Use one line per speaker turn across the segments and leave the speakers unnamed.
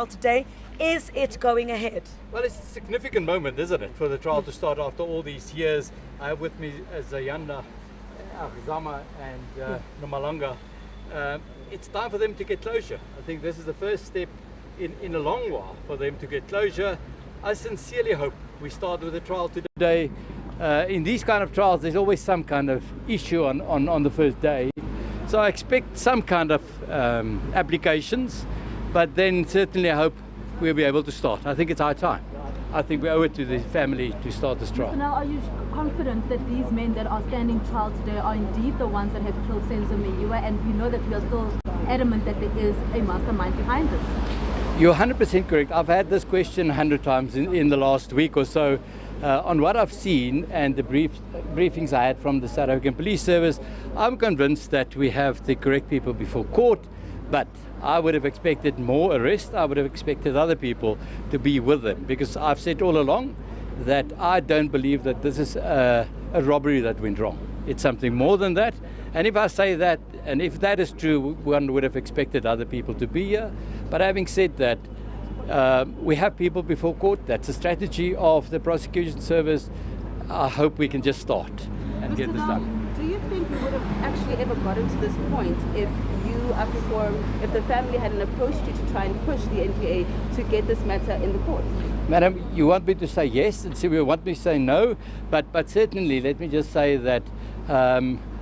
trial today. Is it going ahead?
Well, it's a significant moment, isn't it, for the trial to start after all these years. I have with me Zayanda, Zama and Nomalanga. It's time for them to get closure. I think this is the first step in a long while for them to get closure. I sincerely hope we start with the trial today. In these kind of trials, there's always some kind of issue on the first day. So I expect some kind of applications, but then certainly I hope we'll be able to start. I think it's high time. I think we owe it to the family to start this trial.
So now, are you confident that these men that are standing trial today are indeed the ones that have killed Senzo Meyiwa, and we know that we are still adamant that there is a mastermind behind this?
You're 100% correct. I've had this question 100 times in the last week or so. On what I've seen and the briefings I had from the South African Police Service, I'm convinced that we have the correct people before court, but I would have expected more arrests. I would have expected other people to be with them, because I've said all along that I don't believe that this is a robbery that went wrong. It's something more than that. And if I say that, and if that is true, one would have expected other people to be here. But having said that, we have people before court. That's a strategy of the prosecution service. I hope we can just start and get this done.
Do you think we would have actually ever gotten to this point if if the family hadn't approached you to try and push the NPA to get this matter in the courts?
Madam, you want me to say yes, and you want me to say no, but certainly let me just say that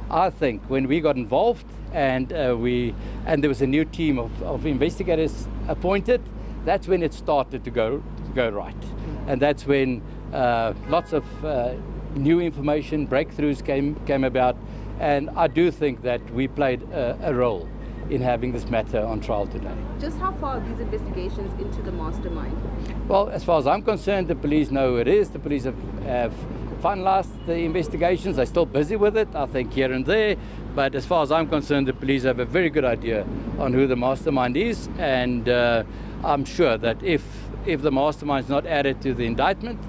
I think when we got involved and there was a new team of investigators appointed, that's when it started to go right, and that's when lots of new information, breakthroughs came about, and I do think that we played a role in having this matter on trial today.
Just how far are these investigations into the mastermind?
Well, as far as I'm concerned, the police know who it is. The police have finalized the investigations. They're still busy with it, I think, here and there. But as far as I'm concerned, the police have a very good idea on who the mastermind is. And I'm sure that if the mastermind is not added to the indictment,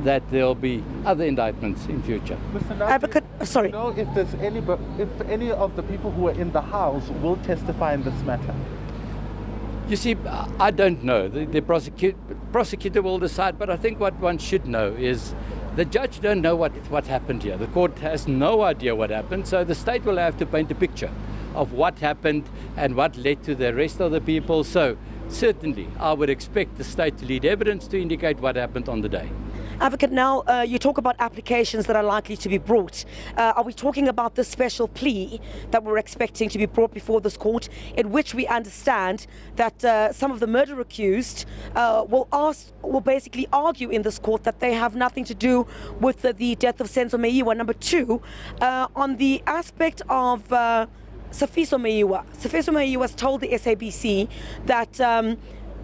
that there'll be other indictments in future.
Advocate, sorry.
Do you know if any of the people who are in the house will testify in this matter?
You see, I don't know. The prosecutor will decide, but I think what one should know is the judge don't know what happened here. The court has no idea what happened, so the state will have to paint a picture of what happened and what led to the arrest of the people. So certainly, I would expect the state to lead evidence to indicate what happened on the day.
Advocate, now you talk about applications that are likely to be brought. Are we talking about the special plea that we're expecting to be brought before this court, in which we understand that some of the murder accused will basically argue in this court that they have nothing to do with the death of Senzo Meyiwa? Number two, on the aspect of Senzo Meyiwa. Senzo Meyiwa has told the SABC that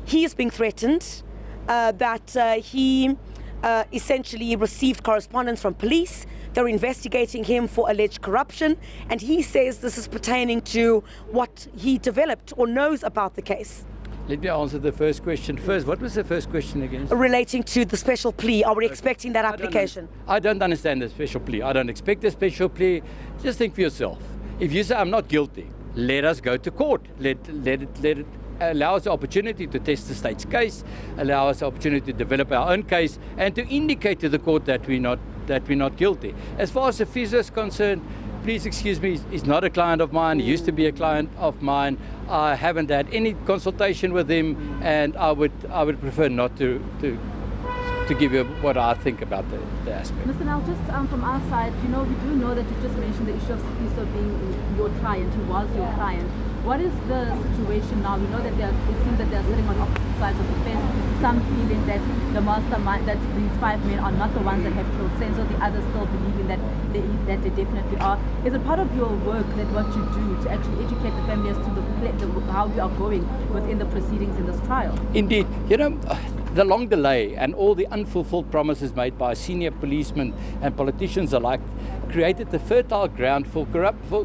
he is being threatened, that he essentially received correspondence from police. They're investigating him for alleged corruption, and he says this is pertaining to what he developed or knows about the case.
Let me answer the first question first. What was the first question again?
Relating to the special plea. Are we expecting that application?
I don't understand the special plea. I don't expect a special plea. Just think for yourself. If you say I'm not guilty, let us go to court. Let it allow us the opportunity to test the state's case, allow us the opportunity to develop our own case, and to indicate to the court that we're not guilty. As far as Senzo is concerned, please excuse me, he's not a client of mine. He used to be a client of mine. I haven't had any consultation with him, and I would prefer not to give you what I think about the aspect.
Mr. Nel, just from our side, we do know that you just mentioned the issue of Senzo being your client, who was your client. What is the situation now? We know that it seems that they're sitting on opposite sides of the fence. Some feeling that the mastermind, that these 5 men are not the ones that have killed Senzo. The others still believing that they definitely are. Is it part of your work that what you do to actually educate the family as to how you are going within the proceedings in this trial?
Indeed. The long delay and all the unfulfilled promises made by senior policemen and politicians alike created the fertile ground for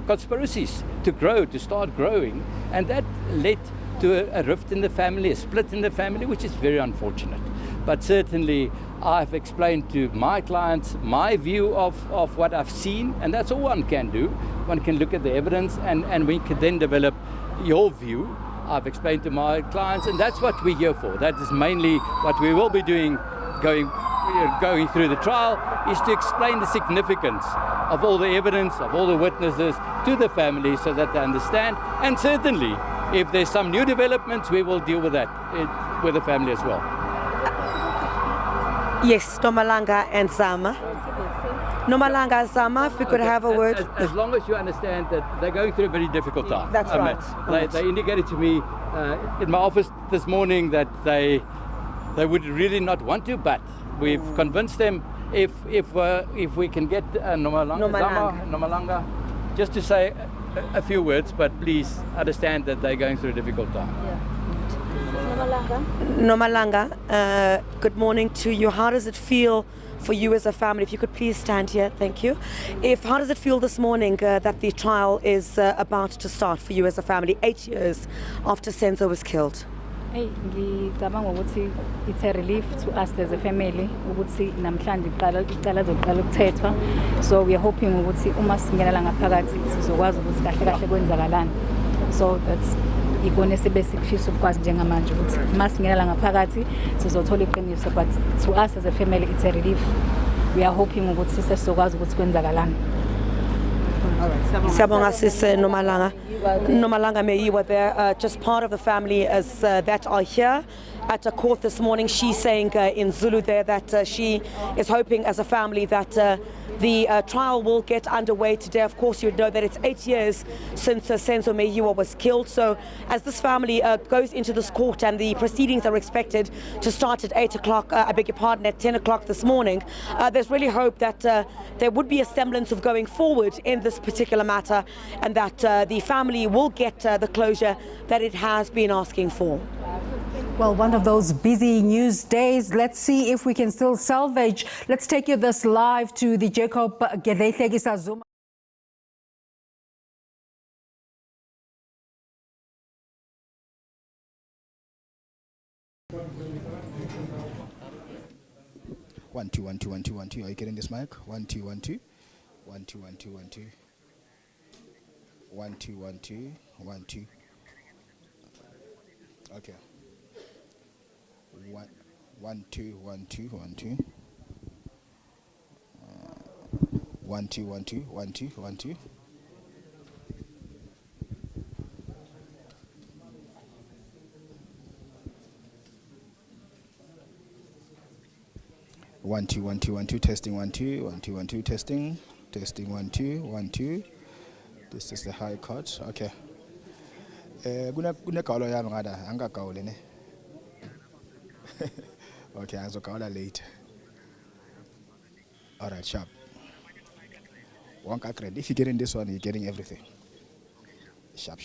conspiracies to start growing, and that led to a rift in the family, a split in the family, which is very unfortunate. But certainly I've explained to my clients my view of what I've seen, and that's all one can do. One can look at the evidence and we can then develop your view I've explained to my clients, and that's what we're here for. That is mainly what we will be doing going through the trial, is to explain the significance of all the evidence, of all the witnesses to the family so that they understand. And certainly, if there's some new developments, we will deal with that with the family as well.
Yes, Nomalanga and Zama. Nomalanga, Zama, if we could have a word.
As long as you understand that they're going through a very difficult time.
That's right.
They indicated to me in my office this morning that they would really not want to, but we've convinced them if we can get Nomalanga just to say a few words, but please understand that they're going through a difficult time.
Yeah.
Nomalanga, good morning to you. How does it feel for you as a family? If you could please stand here, thank you. How does it feel this morning that the trial is about to start for you as a family, 8 years after Senzo was killed?
Ngicabanga ukuthi it's a relief to us as a family ukuthi namhlanje iqala zoqala ukuthethwa, so we are hoping ukuthi uma singenela ngaphakathi sizokwazi ukuthi kahle kahle kwenzakalani. So that's ikone sibe sikufisa ukwazi njengamanje ukuthi uma singenela ngaphakathi sizothola iqiniso, but to us as a family it's a relief. We are hoping ukuthi sesizokwazi ukuthi kwenzakalani.
Siyabonga sisi Nomalanga Meyiwa there, just part of the family as that are here at a court this morning. She's saying in Zulu there that she is hoping as a family that the trial will get underway today. Of course, you know that it's 8 years since Senzo Meyiwa was killed. So as this family goes into this court and the proceedings are expected to start at 8 o'clock, I beg your pardon, at 10 o'clock this morning, there's really hope that there would be a semblance of going forward in this particular matter, and that the family will get the closure that it has been asking for.
Well, one of those busy news days. Let's see if we can still salvage. Let's take you this live to the Jacob Gedehlegisa Zuma.
One two one two one two one two. Are you getting this mic? 1 2 1 2 1 2 1 2 1 2 1 2 1 2 1 2. Okay. 1 2 1 2 1 2 1 2 1 2 1 2 1 2. One two one two 1 2 testing 1 2 1 2 1 2 testing 1 2 1 2. This is the High Court. Okay. Kuna kaulo yami ngada angakawule ne. Okay, angizokawula later. All right, sharp. One credit. If you're getting this one, you're getting everything. Sharp.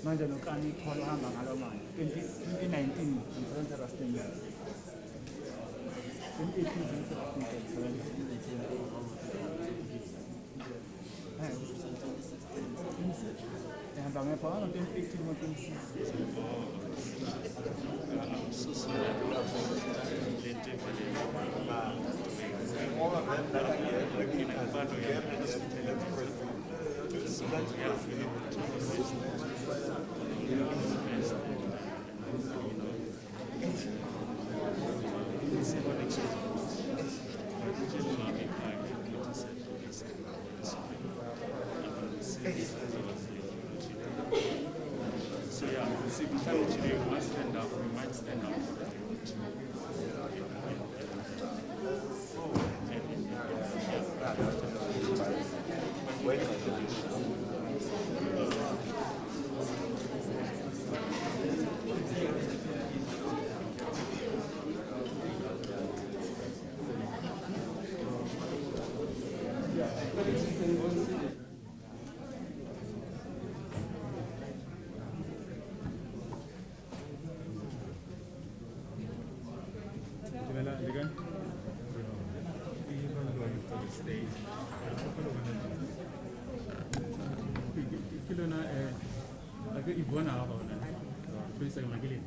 manje nokani khona uhamba ngalo manje 2019 umsebenzi rastemba 1 hour na 20 seconds lagi.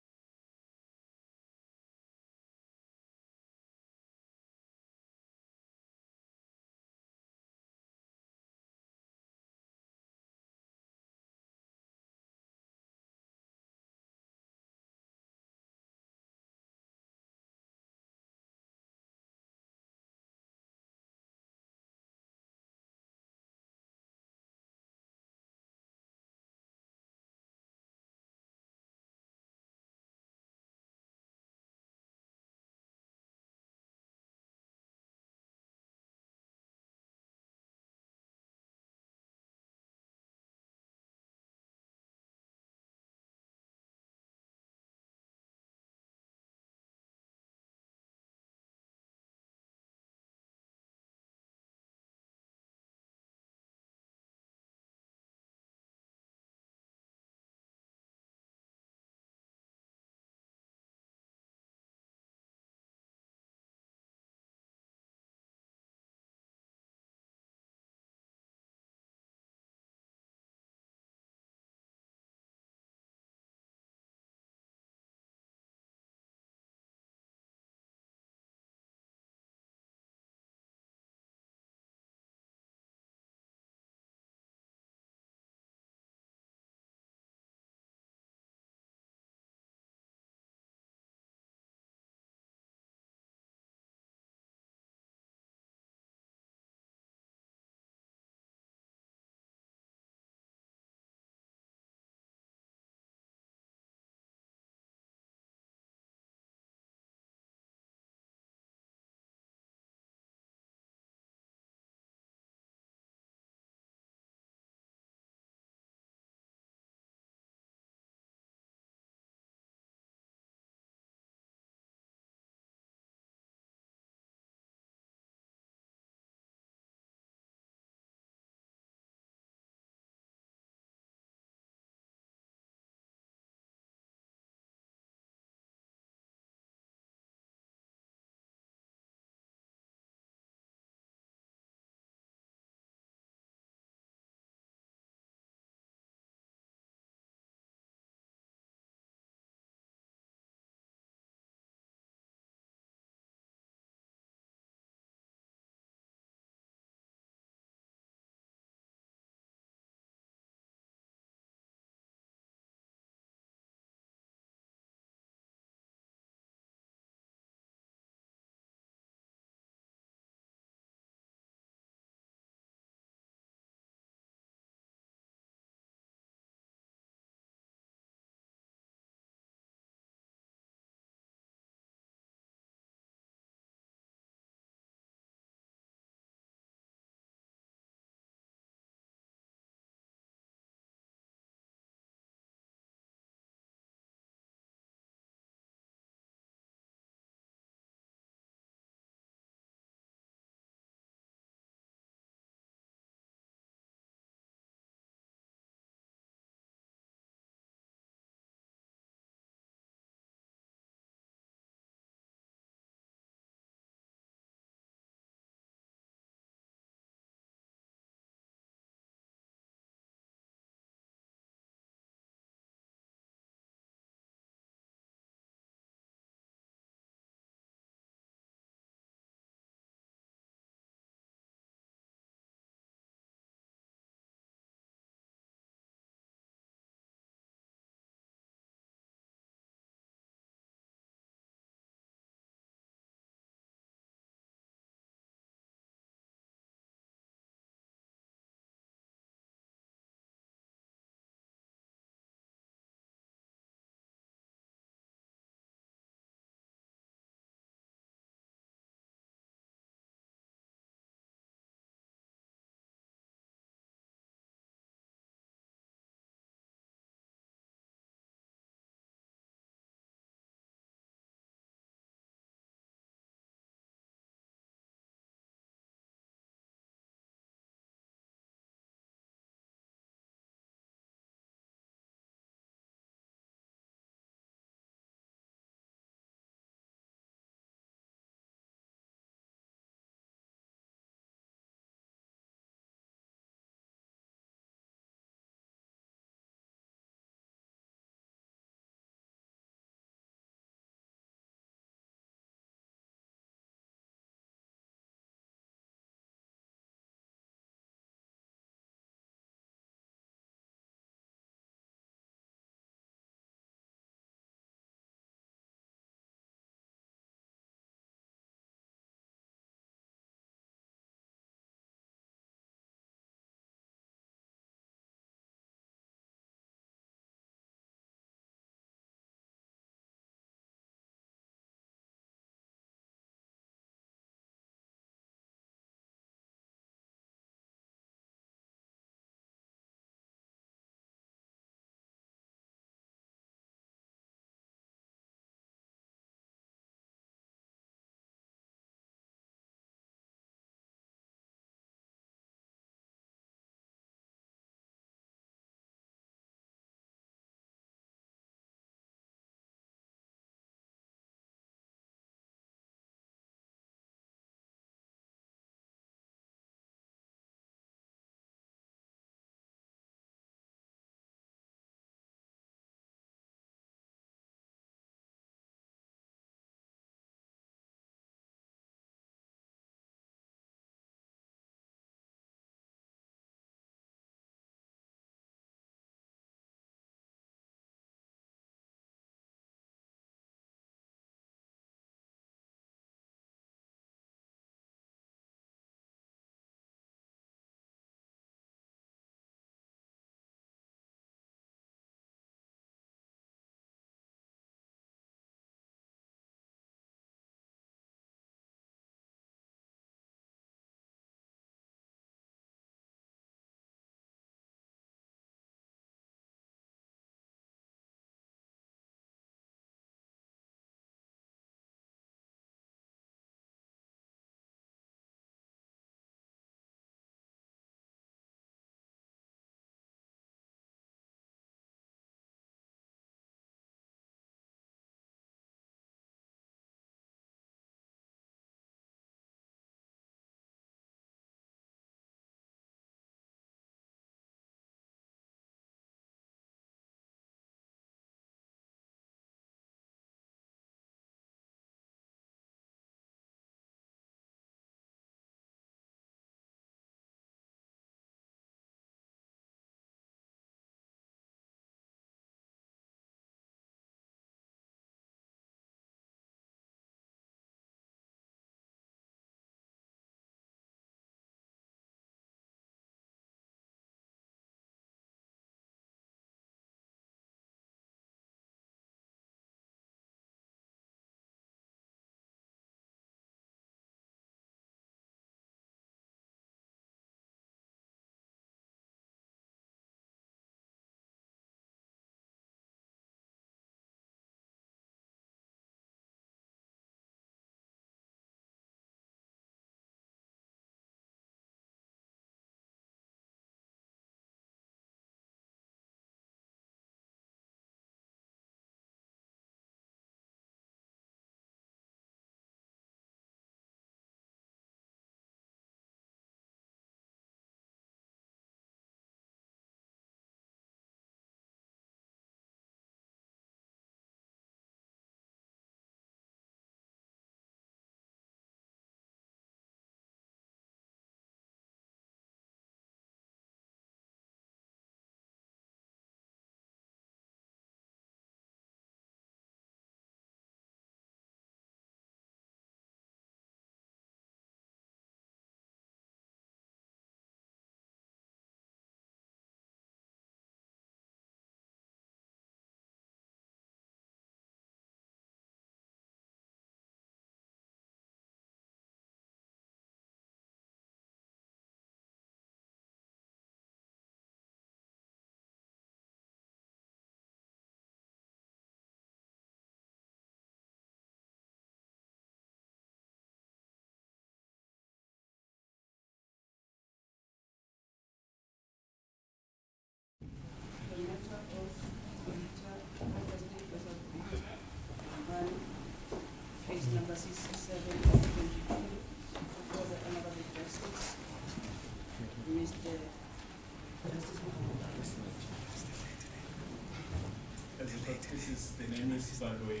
name is Baloi.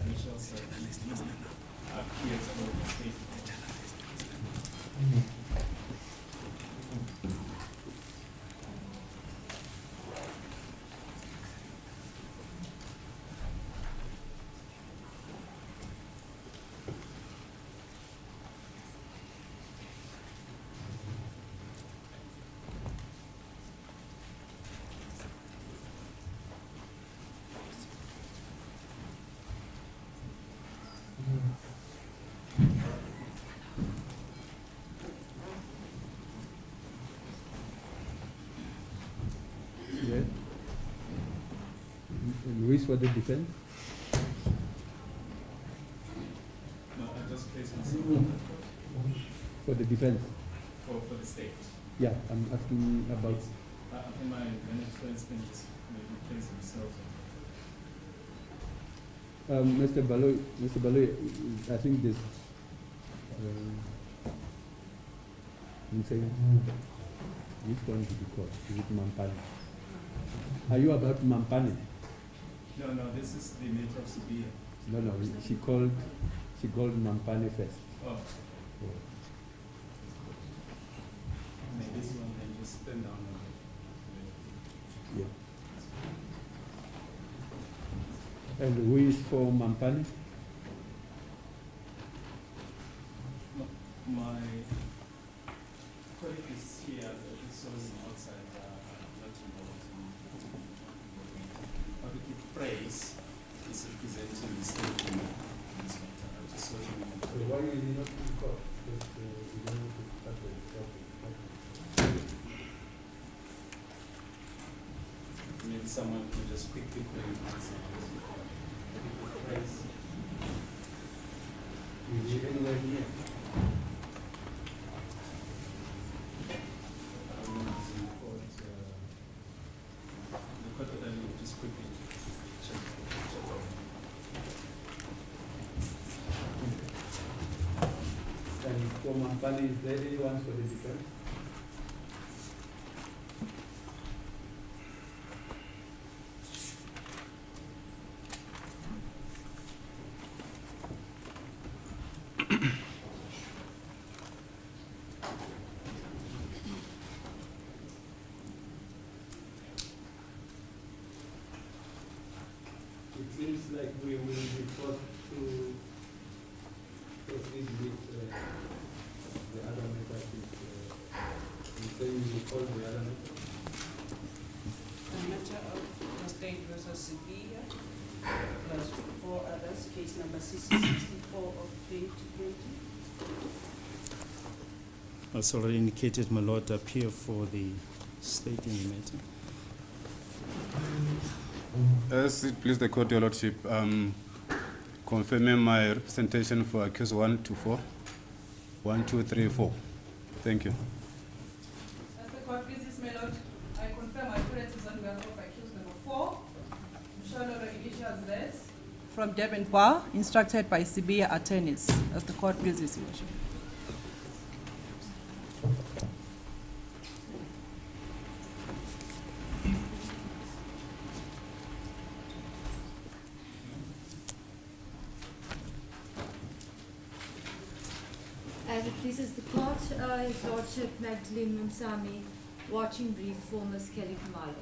Initial appears for the state.
Yes. Luis for the defense.
No, I just placed myself
For the defense.
for the state.
Yeah, I'm asking about.
I think my friends can just maybe place themselves.
Mr. Baloi, I think this. I'm saying, which going to be called? Is it Mampani? Are you about Mampani?
No, this is the nature of Sibia.
No, she called Mampani first.
Oh. Maybe this one can just stand down a bit.
Yeah. And who is for Mampani?
My colleague is here, so he's outside, not involved in public praise. He's representing the state in this matter. I just saw him.
So why is he not in court? Because we don't want to start the
Maybe someone could just quickly put in answer. Praise.
Is he anywhere near?
Just quickly check.
And for Mampani, is there anyone for the defense? It seems like we will be forced to proceed with the other matter. You say you will call the other matter?
The matter of the state versus Sibia, plus 4 others, case number 664 of 2020.
As already indicated, my lord, appear for the state in the matter.
As it please the court, your lordship, confirming my representation for accused 1 to 4. 1, 2, 3, 4. Thank you.
As the court pleases, my lord, I confirm my appearances on behalf of accused number 4, Mshalolo Initial Z, from Durban Bar, instructed by Sibia attorneys. As the court pleases, your lordship.
As it pleases the court, His Lordship Magdalene Munsami, watching brief for Ms. Kelly Khumalo.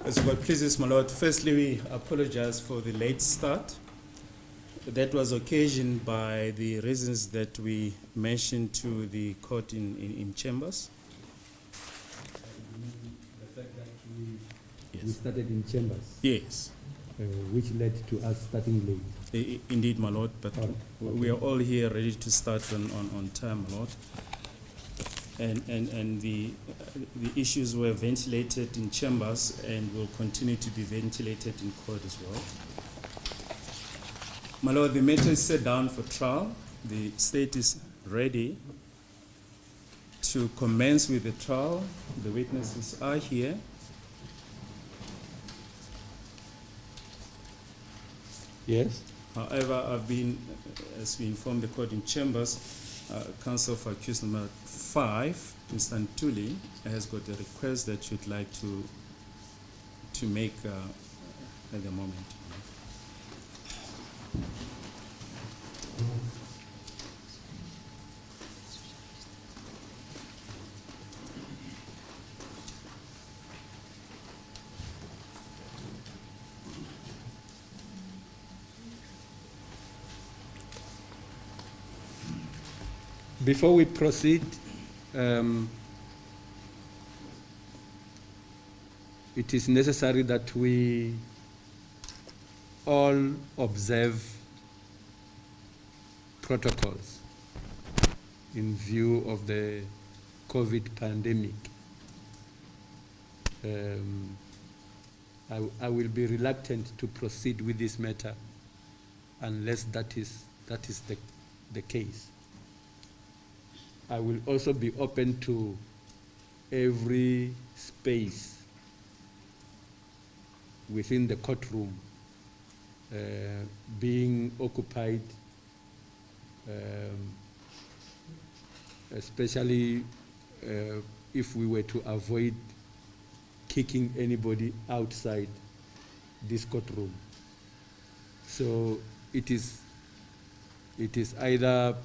As God pleases, my lord, firstly, we apologize for the late start.
that was occasioned by the reasons that we mentioned to the court in chambers.
The fact that we started in chambers.
Yes.
Which led to us starting late.
Indeed, my lord, but we are all here ready to start on time, my lord. And the issues were ventilated in chambers and will continue to be ventilated in court as well. My lord, the matter is set down for trial. The state is ready to commence with the trial. The witnesses are here.
Yes.
However, I've been, as we informed the court in chambers, counsel for accused number 5, Mr. Ntuli, has got a request that you'd like to make at the moment.
Before we proceed, it is necessary that we all observe protocols in view of the COVID pandemic. I will be reluctant to proceed with this matter unless that is the case. I will also be open to every space within the courtroom being occupied, especially if we were to avoid kicking anybody outside this courtroom. So it is either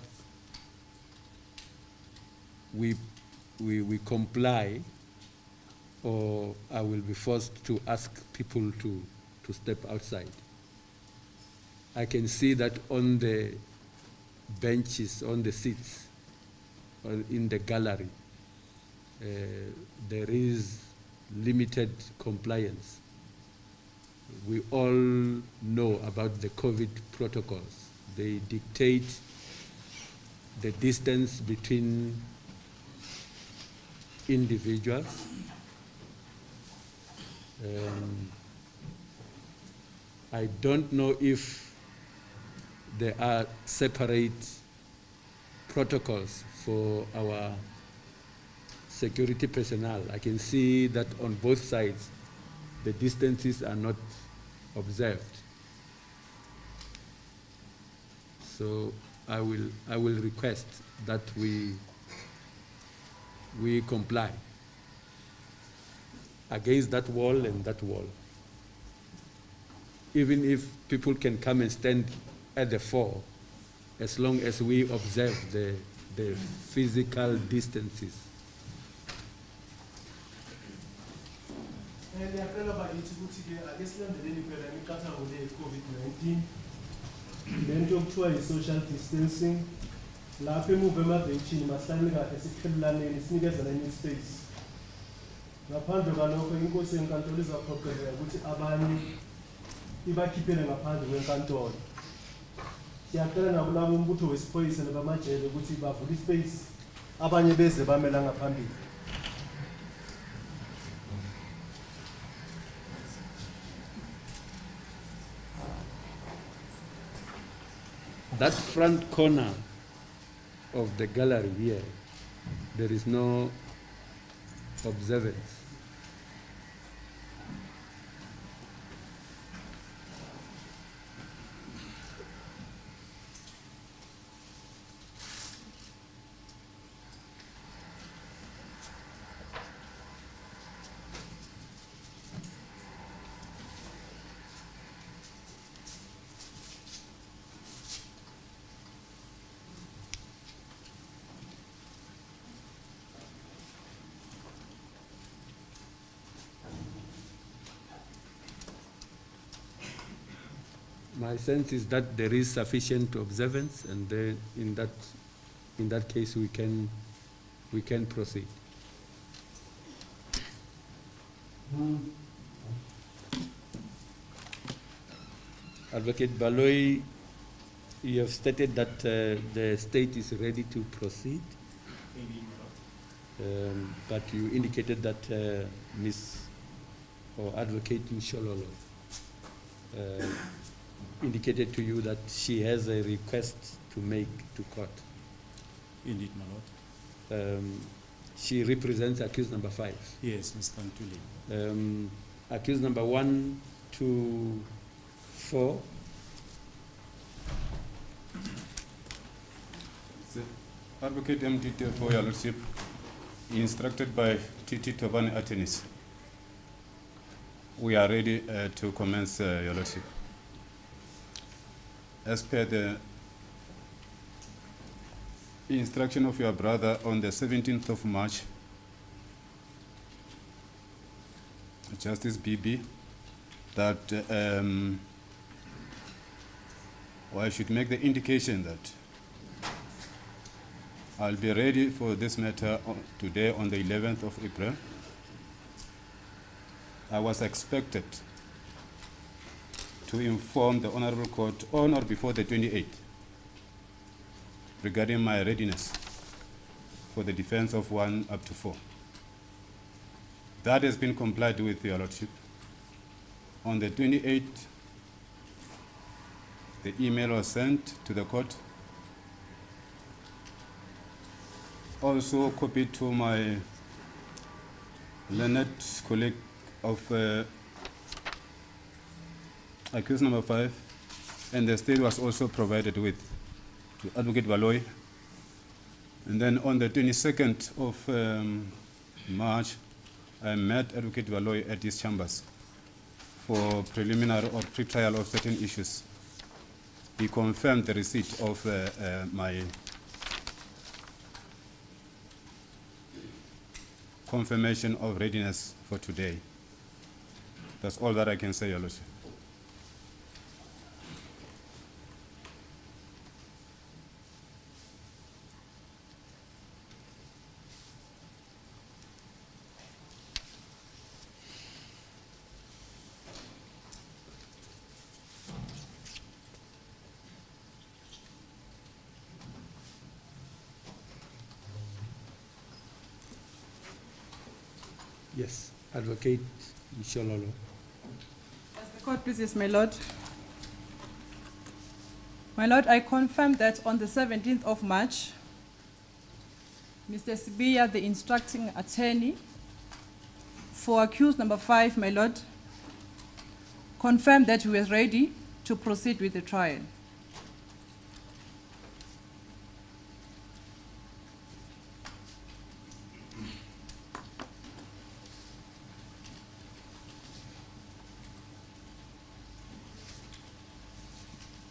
we comply, or I will be forced to ask people to step outside. I can see that on the benches, on the seats, in the gallery, there is limited compliance. We all know about the COVID protocols. They dictate the distance between individuals. I don't know if there are separate protocols for our security personnel. I can see that on both sides, the distances are not observed. So I will request that we comply against that wall and that wall. Even if people can come and stand at the fore, as long as we observe the physical distances.
Lento yokuthiwa yi-social distancing lapha emuva emabhentshini masihlale kahle siqhelelaneni sinikezelane ispace. Ngaphandle kwalokho inkosi yenkantolo izaphoqeleka ukuthi abanye ibakhiphele ngaphandle kwenkantolo. Siyacela nabo labo umbutho wesiphoyisa nabamajele ukuthi bavule ispace abanye beze bamela ngaphambili.
That front corner of the gallery here, there is no observance. My sense is that there is sufficient observance, and then in that case we can proceed. Advocate Baloyi, you have stated that the state is ready to proceed, but you indicated that Ms. or Advocate Mshololo indicated to you that she has a request to make to court.
Indeed, my lord.
She represents accused number 5.
Yes, Mr. Ntuli.
Accused number 1, 2, 4.
Advocate MTT for your lordship, instructed by TT Tobani attorneys. We are ready to commence your lordship. As per the instruction of your brother on the 17th of March, Justice BB, that or I should make the indication that I'll be ready for this matter today on the 11th of April. I was expected to inform the Honorable Court on or before the 28th regarding my readiness for the defense of 1 up to 4. That has been complied with, Your Lordship. On the 28th, the email was sent to the court. Also copied to my learned colleague of accused number 5, and the state was also provided with to Advocate Baloyi. And then on the 22nd of March, I met Advocate Baloyi at his chambers for preliminary or pre-trial of certain issues. He confirmed the receipt of my confirmation of readiness for today. That's all that I can say, Your Lordship.
Yes, Advocate Mshololo.
As the court pleases, my lord. My lord, I confirm that on the 17th of March, Mr. Sibiya, the instructing attorney for accused number 5, my lord, confirmed that he was ready to proceed with the trial.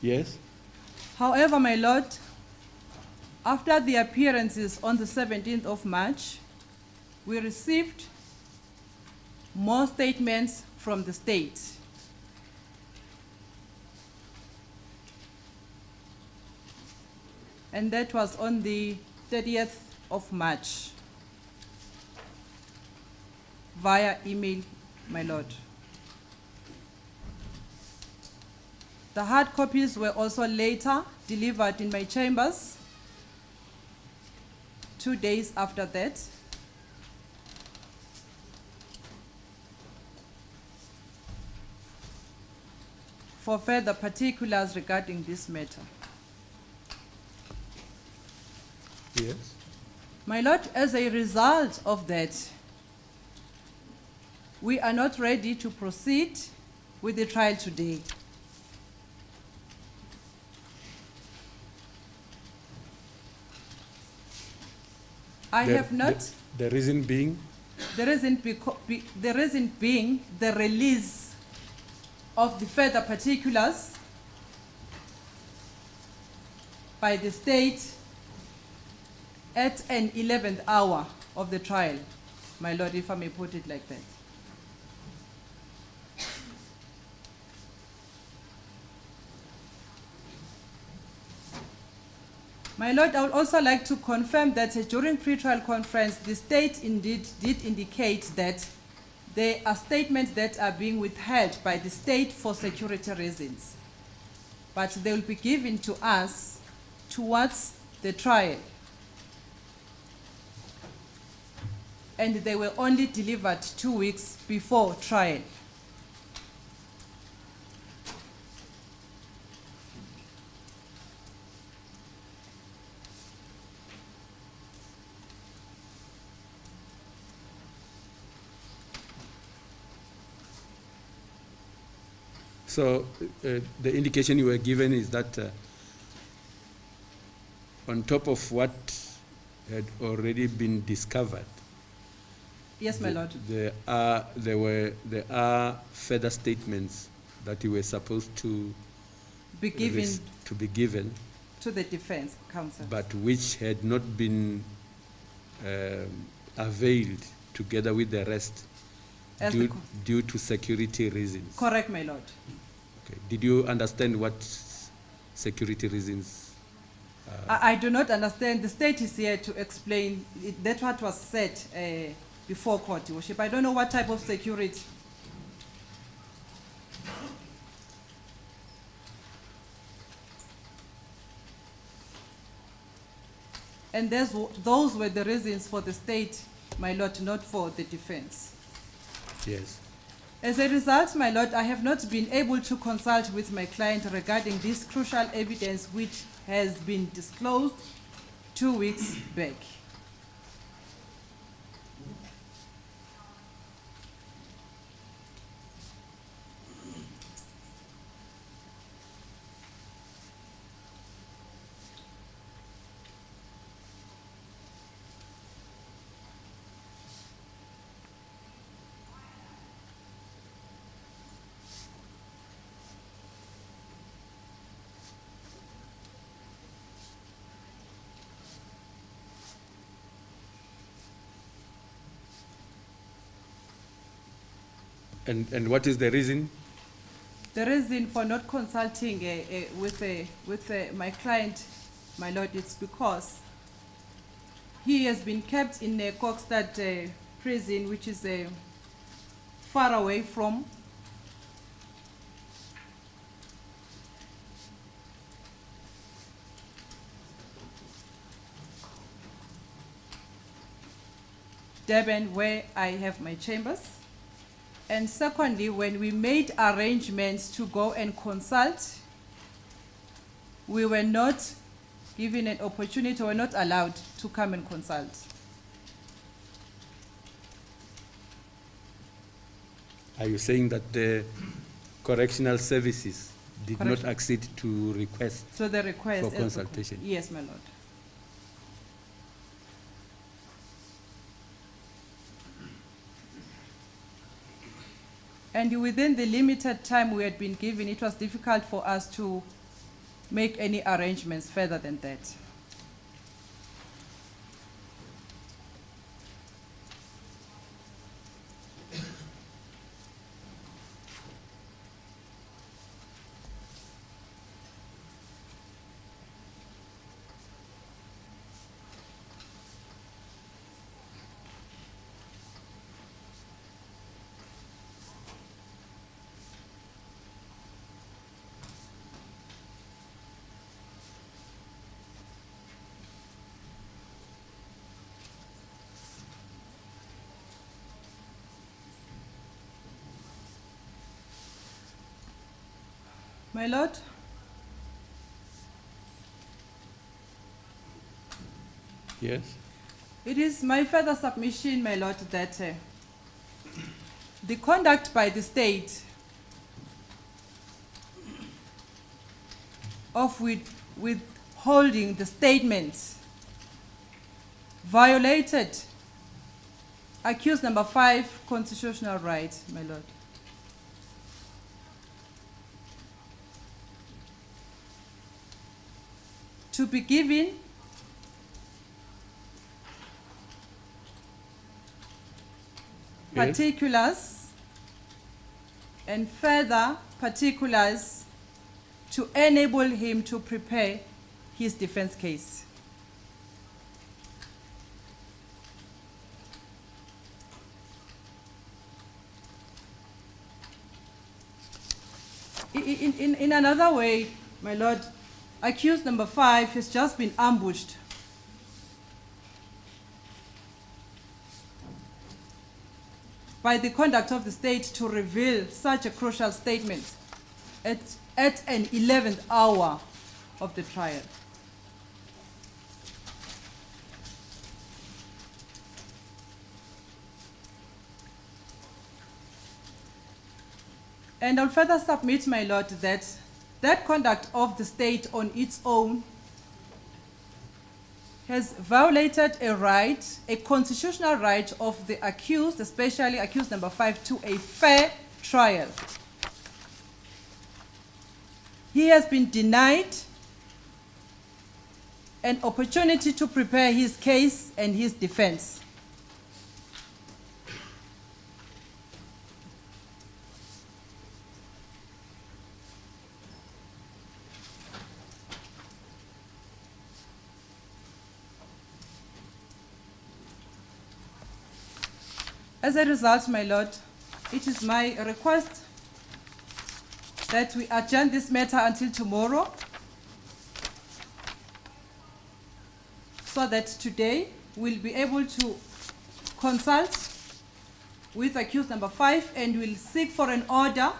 Yes.
However, my lord, after the appearances on the 17th of March, we received more statements from the state. And that was on the 30th of March via email, my lord. The hard copies were also later delivered in my chambers 2 days after that. For further particulars regarding this matter.
Yes.
My lord, as a result of that, we are not ready to proceed with the trial today. I have not.
The reason being?
The reason being the release of the further particulars by the state at an 11th hour of the trial, my lord, if I may put it like that. My Lord, I would also like to confirm that during pre-trial conference, the state indeed did indicate that there are statements that are being withheld by the state for security reasons, but they will be given to us towards the trial. And they were only delivered 2 weeks before trial.
So the indication you were given is that on top of what had already been discovered,
yes, my Lord.
There are further statements that you were supposed to
be given
to
the defense counsel,
but which had not been availed together with the rest due to security reasons.
Correct, my Lord.
Okay. Did you understand what security reasons?
I do not understand. The state is here to explain. That's what was said before court, Your Worship. I don't know what type of security. And those were the reasons for the state, my Lord, not for the defense.
Yes.
As a result, my Lord, I have not been able to consult with my client regarding this crucial evidence which has been disclosed 2 weeks back.
And what is the reason?
The reason for not consulting with my client, my Lord, is because he has been kept in a Kokstad prison, which is far away from Durban, where I have my chambers. And secondly, when we made arrangements to go and consult, we were not given an opportunity, or not allowed to come and consult.
Are you saying that the correctional services did not accede to request
So the request
for consultation?
Yes, my Lord. And within the limited time we had been given, it was difficult for us to make any arrangements further than that. My Lord,
yes.
it is my further submission, my Lord, that the conduct by the state of withholding the statements violated accused number 5 constitutional right, my Lord. To be given particulars and further particulars to enable him to prepare his defense case. in another way, my lord, accused number 5 has just been ambushed. By the conduct of the state to reveal such a crucial statement at an 11th hour of the trial. And I'll further submit, my lord, that that conduct of the state on its own has violated a right, a constitutional right of the accused, especially accused number 5, to a fair trial. He has been denied an opportunity to prepare his case and his defense. As a result, my lord, it is my request that we adjourn this matter until tomorrow, so that today we'll be able to consult with accused number 5 and we'll seek for an order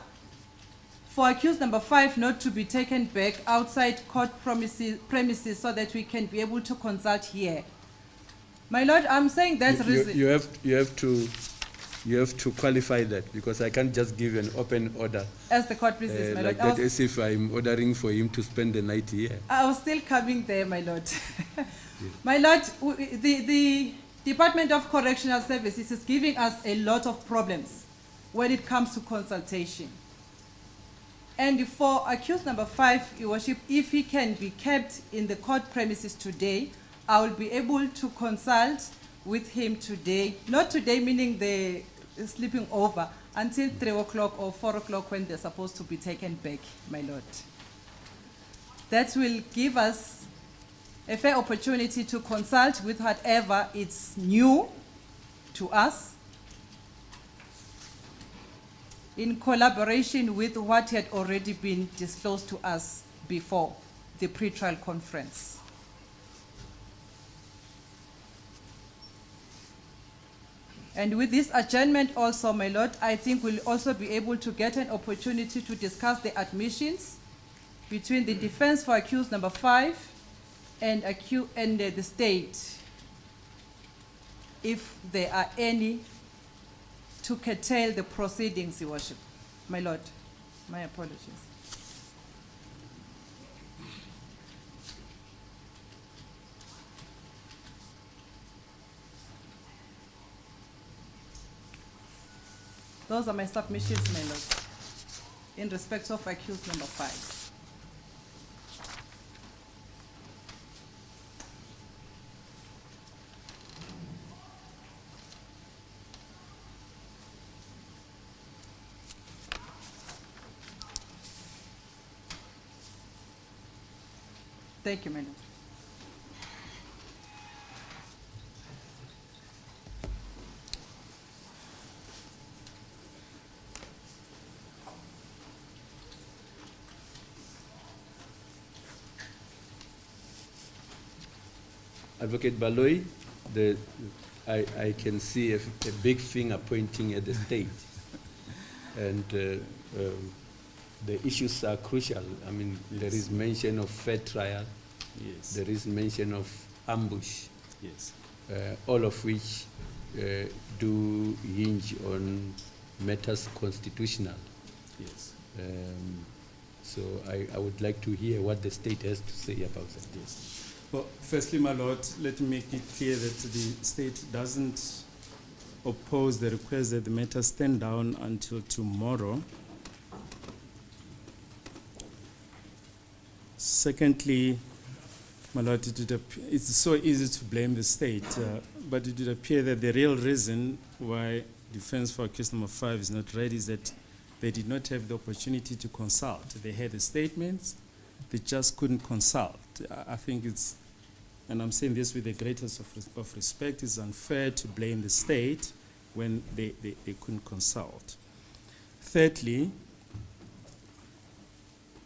for accused number 5 not to be taken back outside court premises so that we can be able to consult here. My lord, I'm saying that's reason.
You have to qualify that, because I can't just give an open order.
As the court pleases, my
like
lord.
that, as if I'm ordering for him to spend the night here.
I was still coming there, my lord. My lord, the Department of Correctional Services is giving us a lot of problems when it comes to consultation. And for accused number 5, Your Worship, if he can be kept in the court premises today, I will be able to consult with him today. Not today, meaning the sleeping over, until 3 o'clock or 4 o'clock when they're supposed to be taken back, my lord. That will give us a fair opportunity to consult with whatever is new to us, in collaboration with what had already been disclosed to us before the pre-trial conference. And with this adjournment also, my lord, I think we'll also be able to get an opportunity to discuss the admissions between the defense for accused number 5 and the state, if there are any, to curtail the proceedings, Your Worship. My lord, my apologies. Those are my submissions, my lord, in respect of accused number 5. Thank you, my lord.
Advocate Baloy, I can see a big finger pointing at the state. And the issues are crucial. I mean, yes. There is mention of fair trial. Yes. There is mention of ambush.
Yes.
All of which do hinge on matters constitutional.
Yes.
So I would like to hear what the state has to say about that.
Yes. Well, firstly, my lord, let me make it clear that the state doesn't oppose the request that the matter stand down until tomorrow. Secondly, my lord, it's so easy to blame the state, but it would appear that the real reason why defense for case number 5 is not ready is that they did not have the opportunity to consult. They had the statements, they just couldn't consult. I think it's, and I'm saying this with the greatest of respect, it's unfair to blame the state when they couldn't consult. Thirdly,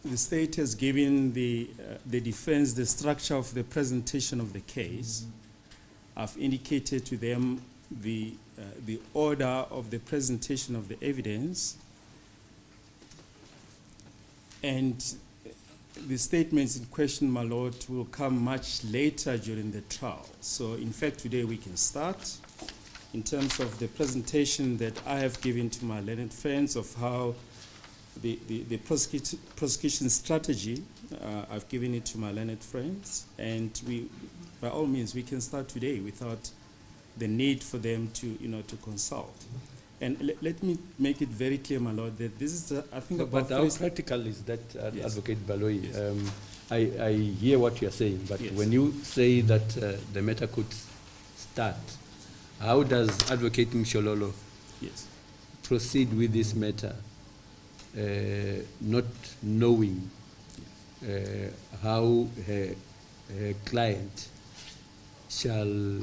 the state has given the defense the structure of the presentation of the case. I've indicated to them the order of the presentation of the evidence, and the statements in question, my lord, will come much later during the trial. So in fact, today we can start in terms of the presentation that I have given to my learned friends of how the prosecution strategy, I've given it to my learned friends, and we, by all means, we can start today without the need for them to, to consult. And let me make it very clear, my lord, that this is, I think, about...
But how practical is that, yes. Advocate Baloyi? Yes. I hear what you're saying, but yes. When you say that the matter could start, how does Advocate Mshololo
yes.
proceed with this matter, not knowing how her client shall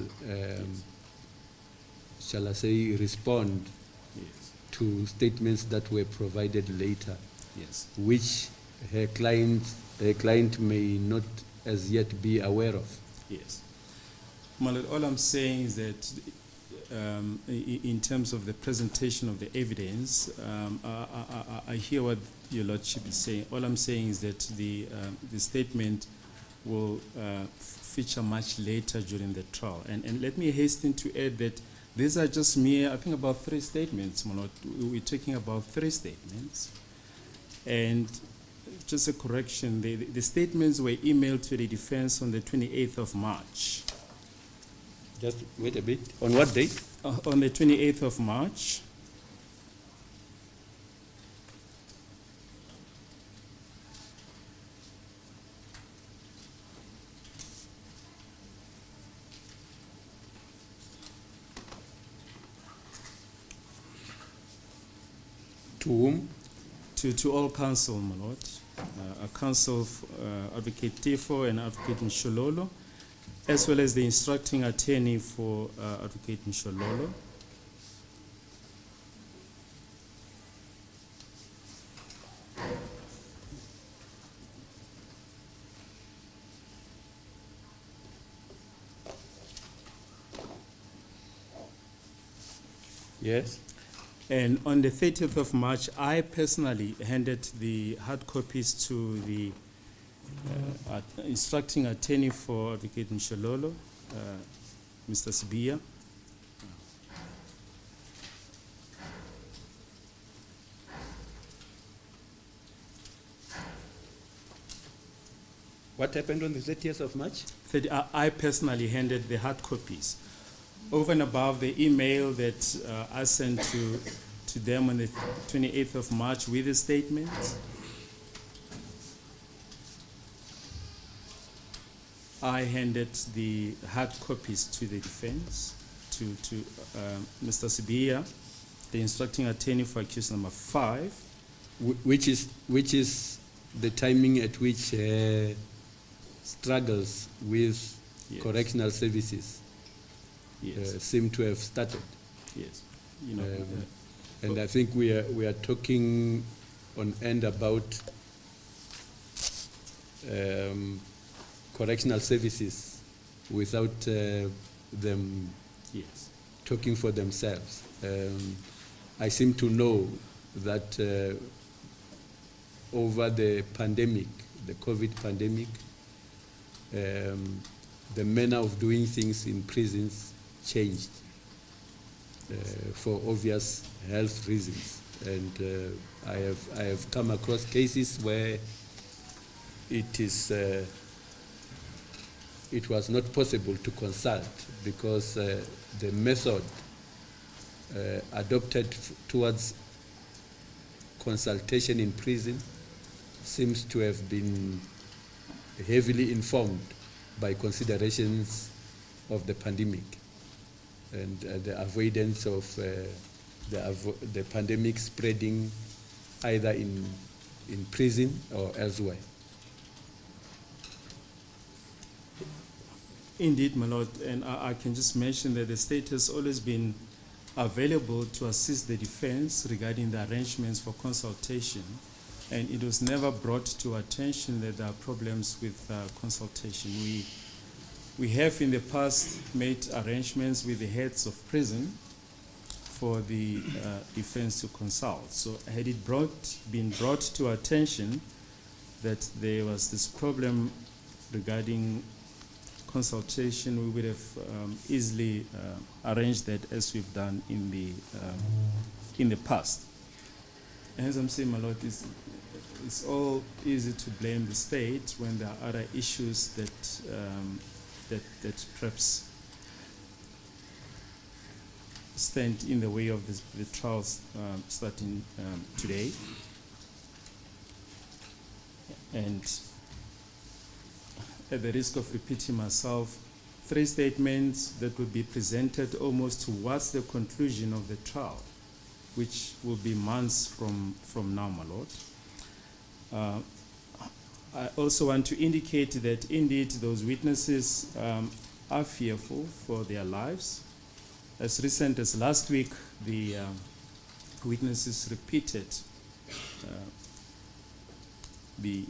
I say, respond
yes.
to statements that were provided later,
yes.
which her client may not as yet be aware of?
Yes. My lord, all I'm saying is that in terms of the presentation of the evidence, I hear what your lordship is saying. All I'm saying is that the statement will feature much later during the trial. And let me hasten to add that these are just mere, I think, about 3 statements, my lord. We're talking about 3 statements. And just a correction, the statements were emailed to the defense on the 28th of March.
Just wait a bit. On what date?
On the 28th of March.
To whom?
To all counsel, my lord. Counsel Advocate Tifo and Advocate Mshololo, as well as the instructing attorney for Advocate Mshololo.
Yes.
And on the 30th of March, I personally handed the hard copies to the instructing attorney for Advocate Mshololo, Mr. Sibia.
What happened on the 30th of March?
I personally handed the hard copies. Over and above the email that I sent to them on the 28th of March with the statement. I handed the hard copies to the defense, to Mr. Sibia, the instructing attorney for accused number 5.
Which is the timing at which struggles with yes. correctional services
yes.
Seem to have started.
Yes,
and I think we are talking on end about correctional services without them
yes.
talking for themselves. I seem to know that over the pandemic, the COVID pandemic, the manner of doing things in prisons changed for obvious health reasons, and I have come across cases where it was not possible to consult because the method adopted towards consultation in prison seems to have been heavily informed by considerations of the pandemic and the avoidance of the pandemic spreading either in prison or elsewhere.
Indeed, my lord, and I can just mention that the state has always been available to assist the defense regarding the arrangements for consultation and it was never brought to our attention that there are problems with consultation. We have in the past made arrangements with the heads of prison for the defense to consult. So had it been brought to our attention that there was this problem regarding consultation, we would have easily arranged that as we've done in the past. And as I'm saying, my Lord, it's all easy to blame the state when there are other issues that perhaps stand in the way of the trials starting today. And at the risk of repeating myself, 3 statements that will be presented almost towards the conclusion of the trial, which will be months from now, my Lord. I also want to indicate that indeed those witnesses are fearful for their lives. As recent as last week, the witnesses repeated the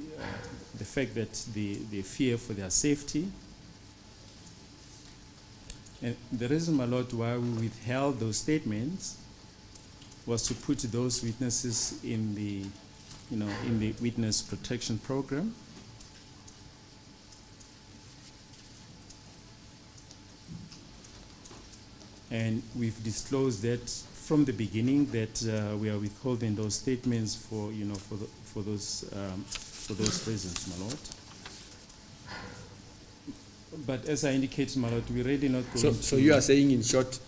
fact that they fear for their safety. And the reason, my Lord, why we withheld those statements was to put those witnesses in the witness protection program. And we've disclosed that from the beginning that we are withholding those statements for those reasons, my Lord. But as I indicated, my Lord, we're really not going to...
So you are saying, in short,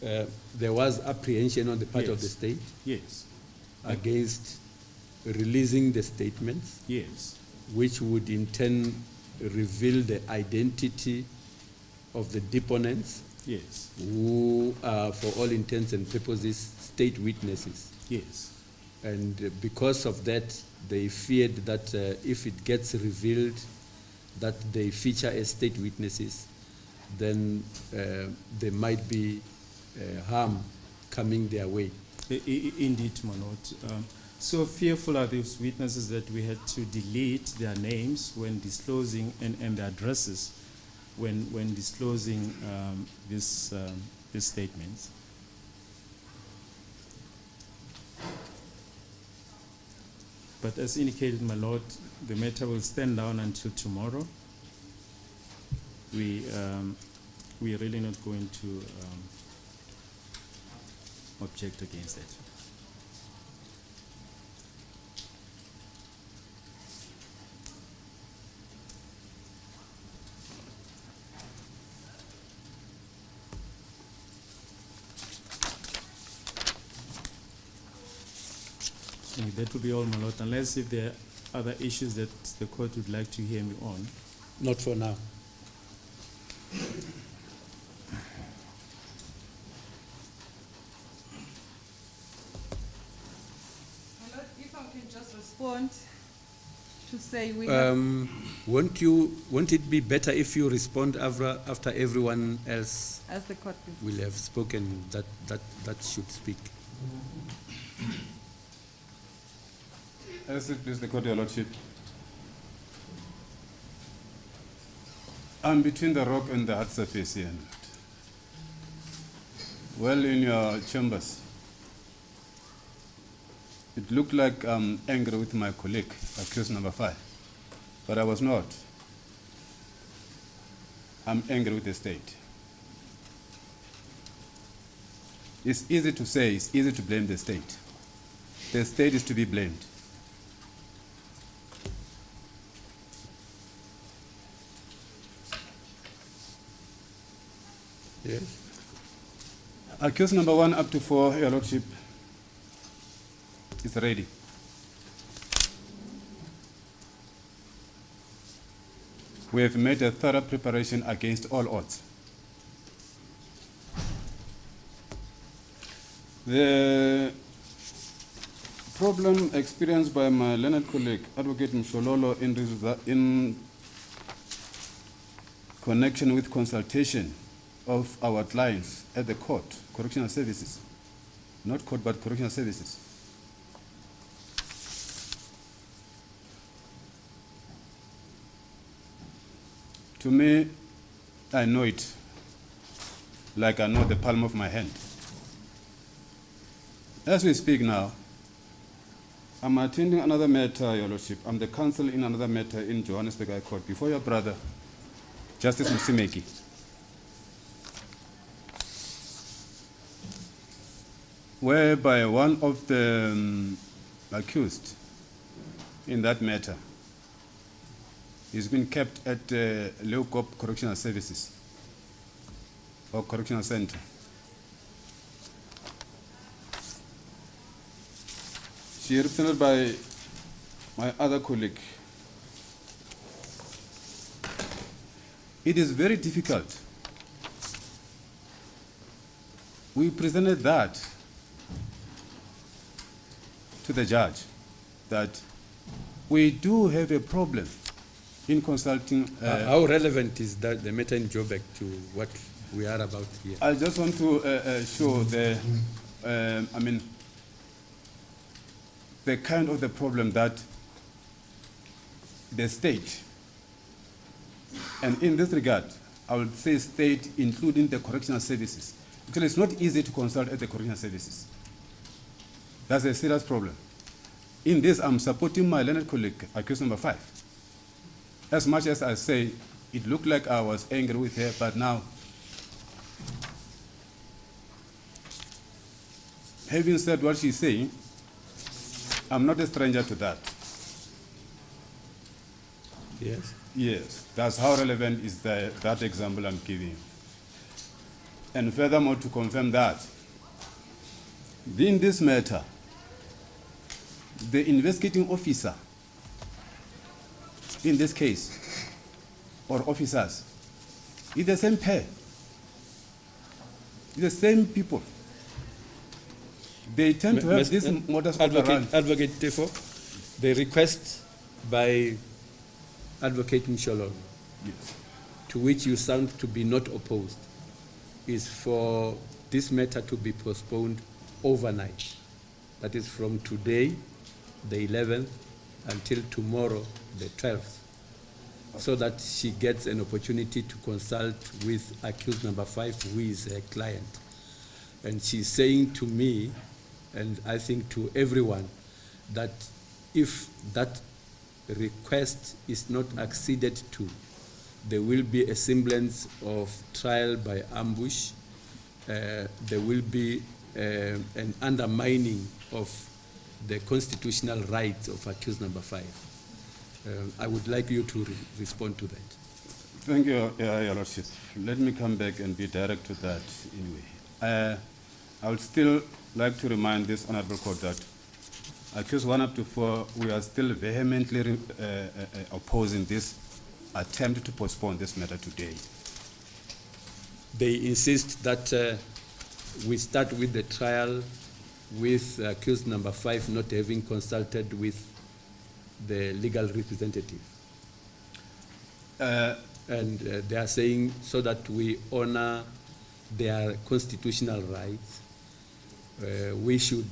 there was apprehension on the part of the state?
Yes.
Against releasing the statements?
Yes.
Which would in turn reveal the identity of the deponents?
Yes.
Who are, for all intents and purposes, state witnesses?
Yes.
And because of that, they feared that if it gets revealed that they feature as state witnesses, then there might be harm coming their way.
Indeed, my Lord. So fearful are these witnesses that we had to delete their names when disclosing and their addresses when disclosing these statements. But as indicated, my Lord, the matter will stand down until tomorrow. We are really not going to object against that. That will be all, my Lord, unless if there are other issues that the court would like to hear me on.
Not for now.
My Lord, if I can just respond to say we
won't it be better if you respond after everyone else
as the court
will have spoken that should speak?
As it please the court, your lordship. I'm between the rock and the hard surface here. Well, in your chambers, it looked like I'm angry with my colleague, accused number 5, but I was not. I'm angry with the state. It's easy to say, it's easy to blame the state. The state is to be blamed.
Yes.
Accused number 1 up to 4, your lordship, is ready. We have made a thorough preparation against all odds. The problem experienced by my learned colleague, Advocate Mshololo, in connection with consultation of our clients at the court, correctional services, not court but correctional services. To me, I know it like I know the palm of my hand. As we speak now, I'm attending another matter, Your Lordship. I'm the counsel in another matter in Johannesburg High Court before your brother, Justice Msimeki. Whereby one of the accused in that matter is being kept at Leukop Correctional Services or Correctional Center. She is represented by my other colleague. It is very difficult. We presented that to the judge, that we do have a problem in consulting.
How relevant is that, the matter in Joburg, to what we are about here?
I just want to show the, the kind of the problem that the state, and in this regard, I would say state including the correctional services, because it's not easy to consult at the correctional services. That's a serious problem. In this, I'm supporting my learned colleague, accused number 5. As much as I say, it looked like I was angry with her, but now, having said what she's saying, I'm not a stranger to that.
Yes?
Yes, that's how relevant is that example I'm giving you. And furthermore, to confirm that, in this matter, the investigating officer in this case, or officers, is the same pair, the same people. They tend to have this modus operandi.
Advocate Tefo, the request by Advocate Mshololo,
yes,
to which you sound to be not opposed, is for this matter to be postponed overnight. That is from today, the 11th, until tomorrow, the 12th, so that she gets an opportunity to consult with accused number 5, who is her client. And she's saying to me, and I think to everyone, that if that request is not acceded to, there will be a semblance of trial by ambush. There will be an undermining of the constitutional rights of accused number 5. I would like you to respond to that.
Thank you, Your Lordship. Let me come back and be direct to that anyway. I would still like to remind this Honorable Court that accused 1 up to 4, we are still vehemently opposing this attempt to postpone this matter today.
They insist that we start with the trial with accused number 5 not having consulted with the legal representative. And they are saying so that we honor their constitutional rights, we should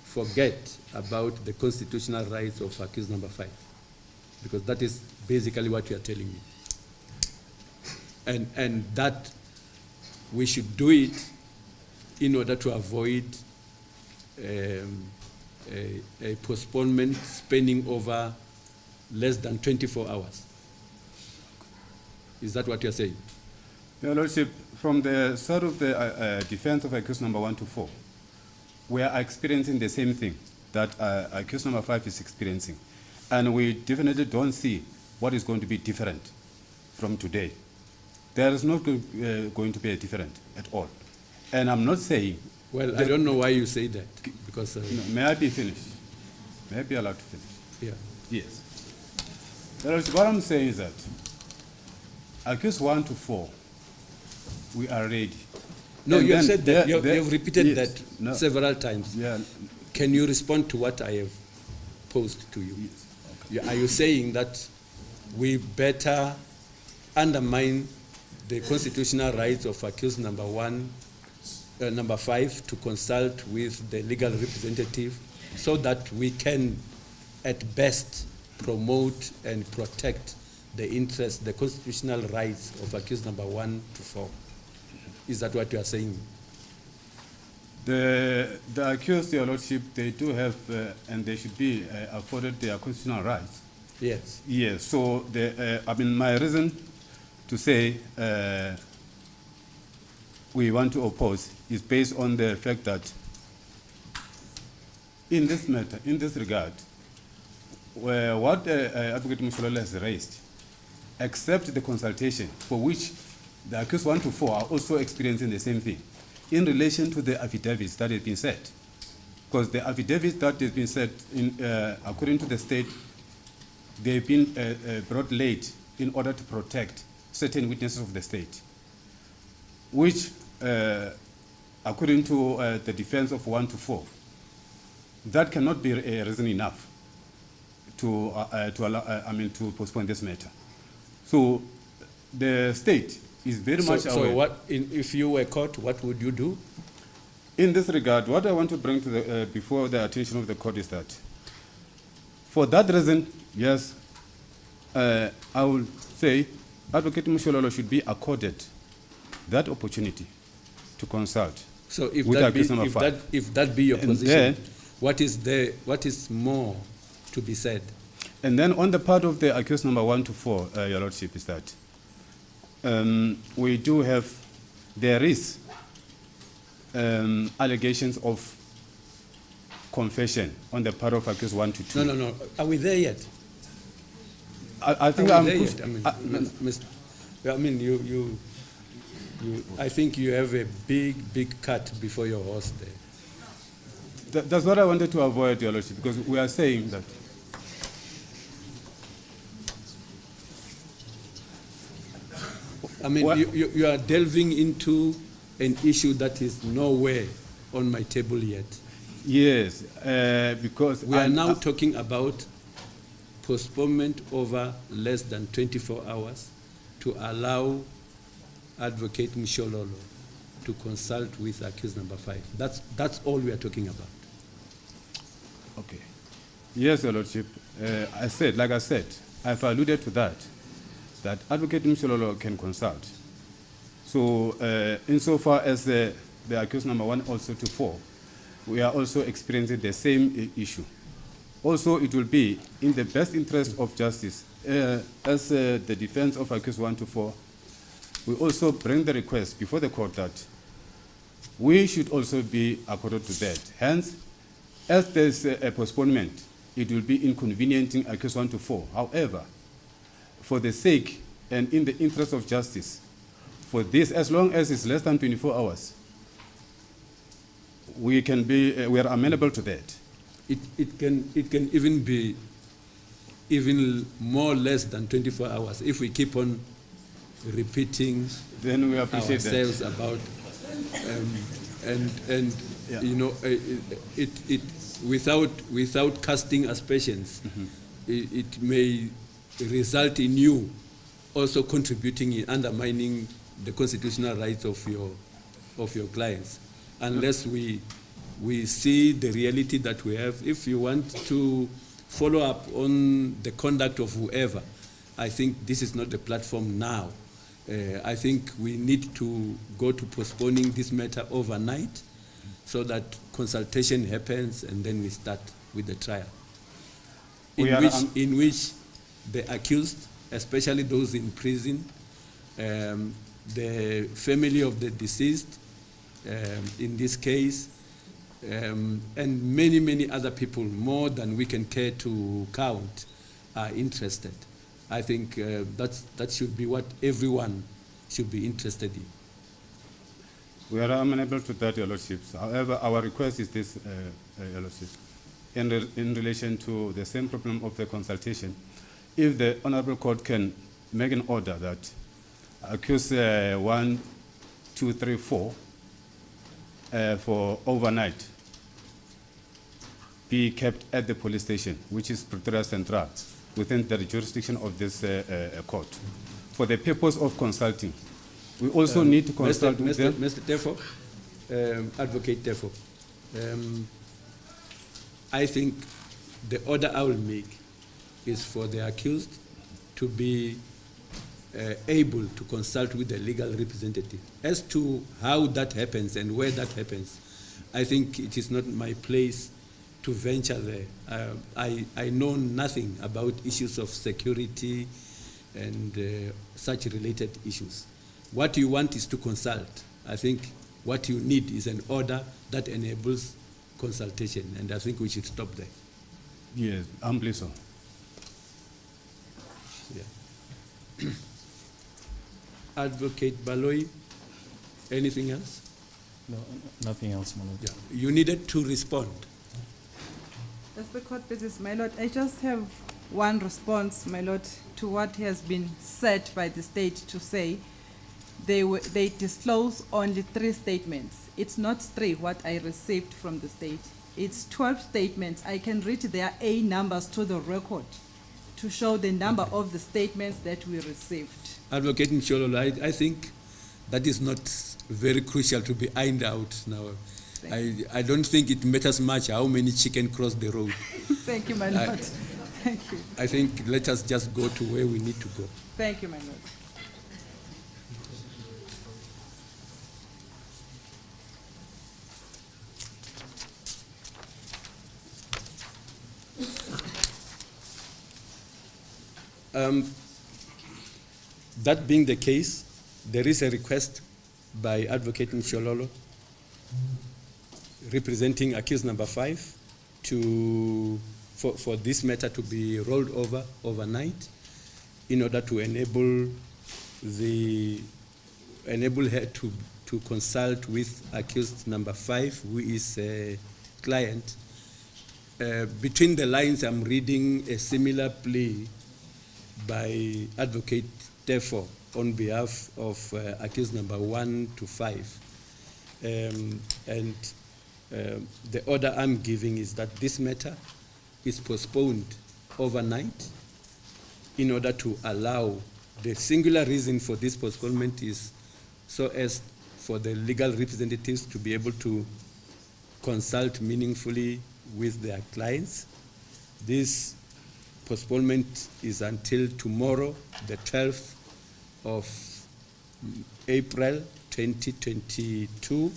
forget about the constitutional rights of accused number 5, because that is basically what you are telling me. And that we should do it in order to avoid a postponement spanning over less than 24 hours. Is that what you're saying?
Your Lordship, from the side of the defense of accused number 1 to 4, we are experiencing the same thing that accused number 5 is experiencing. And we definitely don't see what is going to be different from today. There is not going to be a different at all. And I'm not saying...
Well, I don't know why you say that, because...
No, may I be finished? May I be allowed to finish?
Yeah.
Yes. What I'm saying is that accused 1 to 4, we are ready.
No,
and
you have said that. You have repeated
yes,
that several times.
Yeah.
Can you respond to what I have posed to you?
Yes. Okay.
Are you saying that we better undermine the constitutional rights of accused number 5 to consult with the legal representative, so that we can, at best, promote and protect the interest, the constitutional rights of accused number 1 to 4. Is that what you are saying?
The accused, Your Lordship, they do have, and they should be afforded their constitutional rights.
Yes.
Yes. So, my reason to say we want to oppose is based on the fact that in this matter, in this regard, what Advocate Moshololo has raised, except the consultation for which the accused 1 to 4 are also experiencing the same thing in relation to the affidavits that have been said. Because the affidavits that have been said, according to the state, they've been brought late in order to protect certain witnesses of the state, which, according to the defense of 1 to 4, that cannot be a reason enough to to postpone this matter. So the state is very much aware.
So what, if you were caught, what would you do?
In this regard, what I want to bring to the, before the attention of the court is that, for that reason, yes, I will say Advocate Moshololo should be accorded that opportunity to consult.
So if
with
that be your position, what is more to be said?
And then on the part of the accused number 1 to 4, Your Lordship, is that we do have, there is allegations of confession on the part of accused 1 to 2.
No. Are we there yet?
I think I'm
there yet? I think you have a big cut before your horse there.
That's what I wanted to avoid, Your Lordship, because we are saying that
you are delving into an issue that is nowhere on my table yet.
Yes, because
we are now talking about postponement over less than 24 hours to allow Advocate Moshololo to consult with accused number 5. That's all we are talking about.
Okay. Yes, Your Lordship. Like I said, I've alluded to that Advocate Moshololo can consult. So, insofar as the accused number 1 also to 4, we are also experiencing the same issue. Also, it will be in the best interest of justice, as the defense of accused 1 to 4, we also bring the request before the court that we should also be accorded to that. Hence, as there's a postponement, it will be inconveniencing accused 1 to 4. However, for the sake and in the interest of justice, for this, as long as it's less than 24 hours, we are amenable to that.
It can even be even more less than 24 hours if we keep on repeating
then we appreciate
ourselves
that.
About
Yeah.
You know, it without casting aspersions, it may result in you also contributing in undermining the constitutional rights of your clients, unless we see the reality that we have. If you want to follow up on the conduct of whoever, I think this is not the platform now. I think we need to go to postponing this matter overnight so that consultation happens and then we start with the trial. In which the accused, especially those in prison, the family of the deceased, in this case, and many other people, more than we can care to count, are interested. I think that should be what everyone should be interested in.
We are amenable to that, Your Lordships. However, our request is this, Your Lordships, in relation to the same problem of the consultation. If the Honorable Court can make an order that accused 1, 2, 3, 4 for overnight be kept at the police station, which is Pretoria Central, within the jurisdiction of this court, for the purpose of consulting. We also need to consult with them.
Mr. Tefo, Advocate Tefo, I think the order I will make is for the accused to be able to consult with the legal representative. As to how that happens and where that happens, I think it is not my place to venture there. I know nothing about issues of security and such related issues. What you want is to consult. I think what you need is an order that enables consultation, and I think we should stop there.
Yes, amply so.
Yeah. Advocate Baloyi, anything else?
No, nothing else, my Lord.
Yeah. You needed to respond.
As the court pleases, my Lord, I just have one response, my Lord, to what has been said by the state to say they disclose only 3 statements. It's not 3 what I received from the state. It's 12 statements. I can read their A numbers to the record to show the number of the statements that we received.
Advocate Mshololo, I think that is not very crucial to be ironed out now. I don't think it matters much how many chickens cross the road.
Thank you, my Lord. Thank you.
I think let us just go to where we need to go.
Thank you, my Lord.
That being the case, there is a request by Advocate Mshololo representing accused number 5 for this matter to be rolled over overnight in order to enable her to consult with accused number 5, who is a client. Between the lines, I'm reading a similar plea by Advocate Tefo on behalf of accused number 1 to 5. The order I'm giving is that this matter is postponed overnight in order to allow, the singular reason for this postponement is so as for the legal representatives to be able to consult meaningfully with their clients. This postponement is until tomorrow, the 12th of April 2022,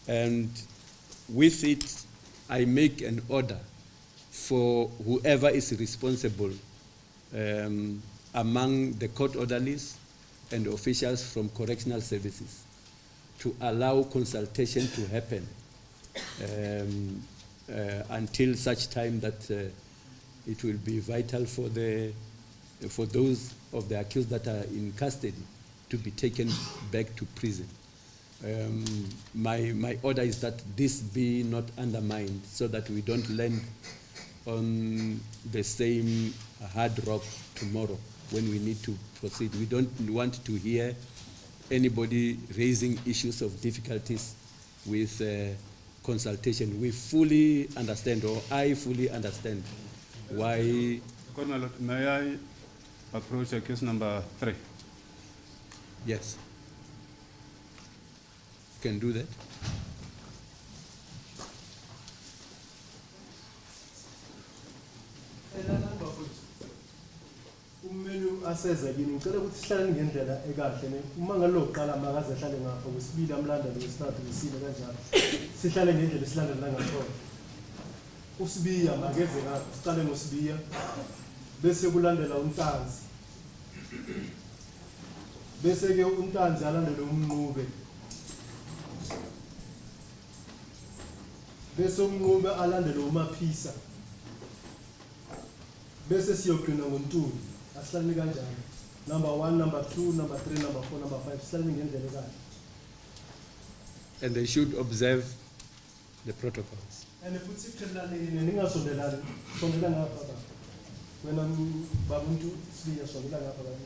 and with it I make an order for whoever is responsible among the court orderlies and officials from correctional services to allow consultation to happen until such time that it will be vital for those of the accused that are in custody to be taken back to prison. My order is that this be not undermined so that we don't land on the same hard rock tomorrow when we need to proceed. We don't want to hear anybody raising issues of difficulties with consultation. We fully understand, or I fully understand, why.
May I approach case number 3?
Yes. You can do that.
Ummeli aseza yini ngicela ukuthi sihlale ngendlela ekahle ne uma ngaloqala makaze ehlale ngapha kwesibili amlandela wesithathu wesine kanjalo sihlale ngendlela silandela ngakhona usibiya makeze ngapha siqale ngosibiya bese kulandela uNtanzi bese ke uNtanzi alandele umnqube bese umnqube alandele uMaphisa bese siyogcina ngoNtuli. Asihlale kanjani? Number 1, number 2, number 3, number 4, number 5. Sihlale ngendlela kahle.
And they should observe the protocols.
And futhi iqhelaneni ningasondelani. Sondela ngapha baba. Wena babuntu sibiya sondela ngapha baba.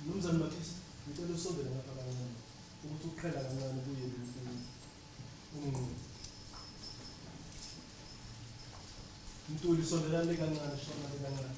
Nomzana Maphisa, ngicela usondele ngapha kancane ukuthi uqhela kancane kuye Ntuli sondelane kancane sondelane kancane.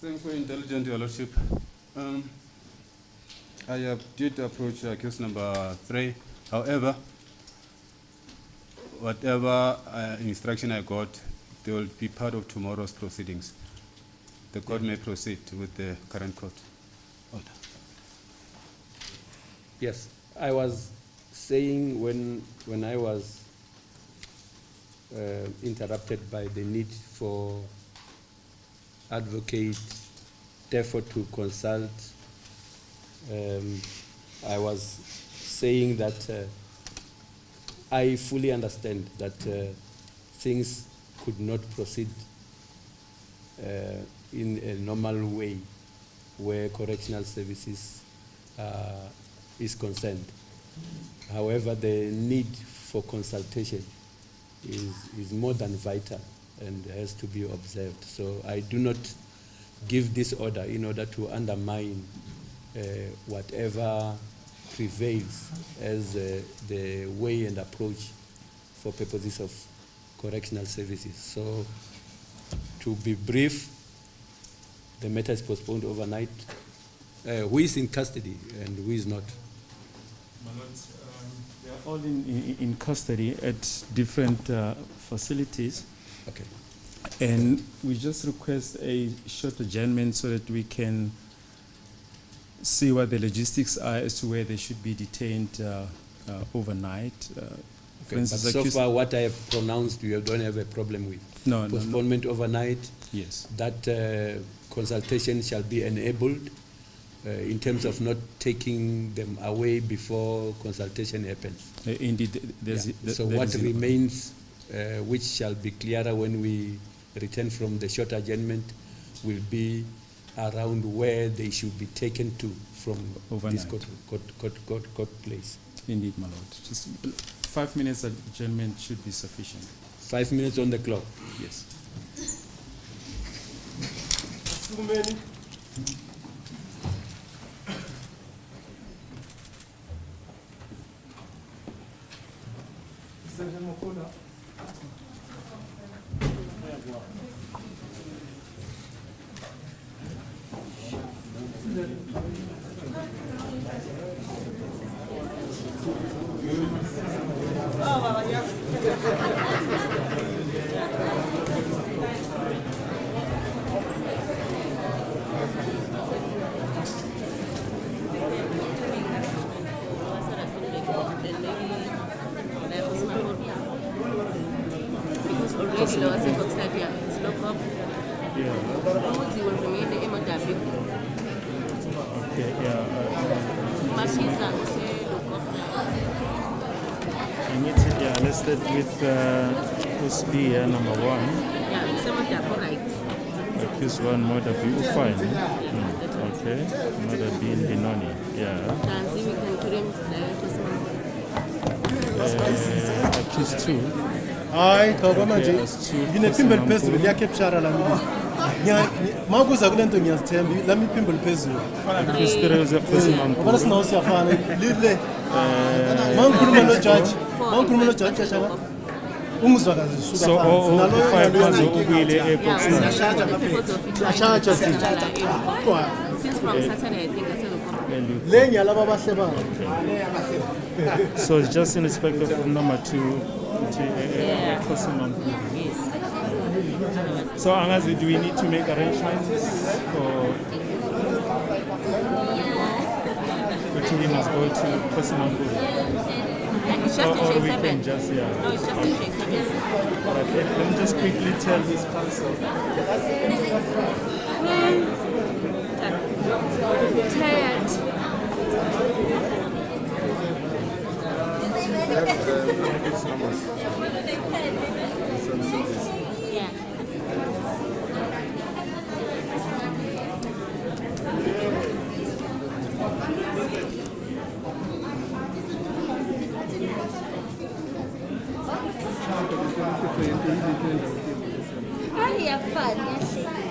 Thanks for intelligent, Your Lordship. I did approach case number 3. However, whatever instruction I got, they will be part of tomorrow's proceedings. The court may proceed with the current court order.
Yes, I was saying when I was interrupted by the need for advocate, therefore to consult, I was saying that I fully understand that things could not proceed in a normal way where correctional services is concerned. However, the need for consultation is more than vital and has to be observed. So I do not give this order in order to undermine whatever prevails as the way and approach for purposes of correctional services. So to be brief, the matter is postponed overnight. Who is in custody and who is not?
My lords, they are all in custody at different facilities.
Okay.
And we just request a short adjournment so that we can see what the logistics are as to where they should be detained overnight.
Okay, but so far what I have pronounced you don't have a problem with.
No,
postponement overnight.
Yes.
That consultation shall be enabled in terms of not taking them away before consultation happens.
Indeed,
so what remains, which shall be clearer when we return from the short adjournment, will be around where they should be taken to from
overnight.
This court place.
Indeed, my lord. Just 5 minutes adjournment should be sufficient.
5 minutes on the clock.
Yes. With OSB number 1.
Yeah, some of them are right.
Accused 1, murder B, fine. Okay, murder B in Benoni. Yeah. Accused 2.
Hayi cha manje nginephimbo eliphezulu liyakepshara la mina. Makuza kule nto ngiyazithemba lami iphimbo eliphezulu. Ngoba sinawo siyafana lile. Mangikhuluma no judge shaba. Ungizwa kazi suka
so all the 5 months ubuyile airport
charge
since from Saturday I think I said
le nyalaba abahle ba.
So it's just in respect of number 2 So Angazi, do we need to make arrangements for he must go to personal good?
It's just
or
in
we can
J7.
just, yeah.
No, it's just in J7.
Let me just quickly tell this council.
Tired. Yeah.
Hali ya fun, yes.